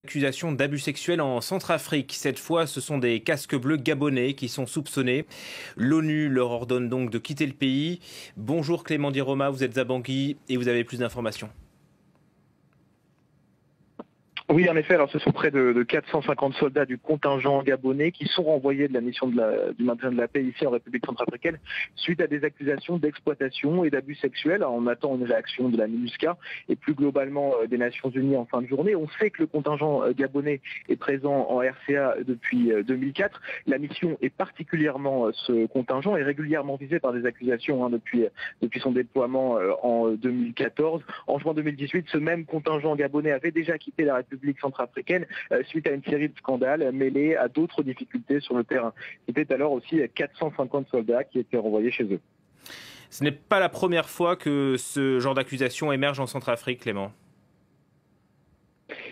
Accusations d'abus sexuels en Centrafrique. Cette fois, ce sont des casques bleus gabonais qui sont soupçonnés. L'ONU leur ordonne donc de quitter le pays. Bonjour Clément Diroma, vous êtes à Bangui et vous avez plus d'informations. Oui, en effet, alors ce sont près de 450 soldats du contingent gabonais qui sont renvoyés de la mission du maintien de la paix ici en République centrafricaine suite à des accusations d'exploitation et d'abus sexuels. On attend une réaction de la MINUSCA et plus globalement des Nations Unies en fin de journée. On sait que le contingent gabonais est présent en RCA depuis 2004. La mission est particulièrement, ce contingent est régulièrement visé par des accusations depuis son déploiement en 2014. En juin 2018, ce même contingent gabonais avait déjà quitté la République centrafricaine suite à une série de scandales mêlés à d'autres difficultés sur le terrain. C'était alors aussi 450 soldats qui étaient renvoyés chez eux. Ce n'est pas la première fois que ce genre d'accusation émerge en Centrafrique, Clément.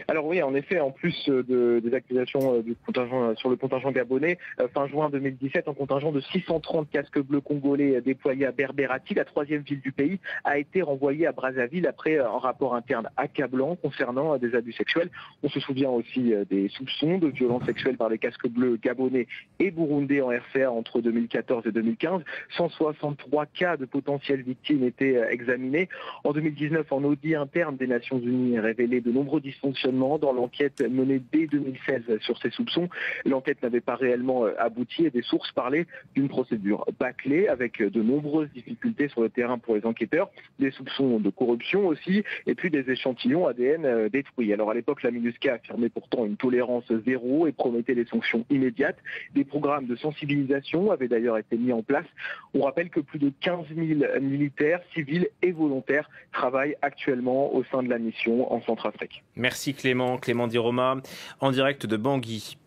Alors oui, en effet, en plus des accusations du contingent, sur le contingent gabonais, fin juin 2017, un contingent de 630 casques bleus congolais déployés à Berberati, la troisième ville du pays, a été renvoyé à Brazzaville après un rapport interne accablant concernant des abus sexuels. On se souvient aussi des soupçons de violences sexuelles par les casques bleus gabonais et burundais en RCA entre 2014 et 2015. 163 cas de potentielles victimes étaient examinés. En 2019, en audit interne des Nations Unies révélé de nombreux dysfonctionnements dans l'enquête menée dès 2016 sur ces soupçons. L'enquête n'avait pas réellement abouti et des sources parlaient d'une procédure bâclée avec de nombreuses difficultés sur le terrain pour les enquêteurs, des soupçons de corruption aussi et puis des échantillons ADN détruits. Alors à l'époque, la MINUSCA affirmait pourtant une tolérance zéro et promettait des sanctions immédiates. Des programmes de sensibilisation avaient d'ailleurs été mis en place. On rappelle que plus de 15 000 militaires, civils et volontaires travaillent actuellement au sein de la mission en Centrafrique. Merci Clément Diroma, en direct de Bangui.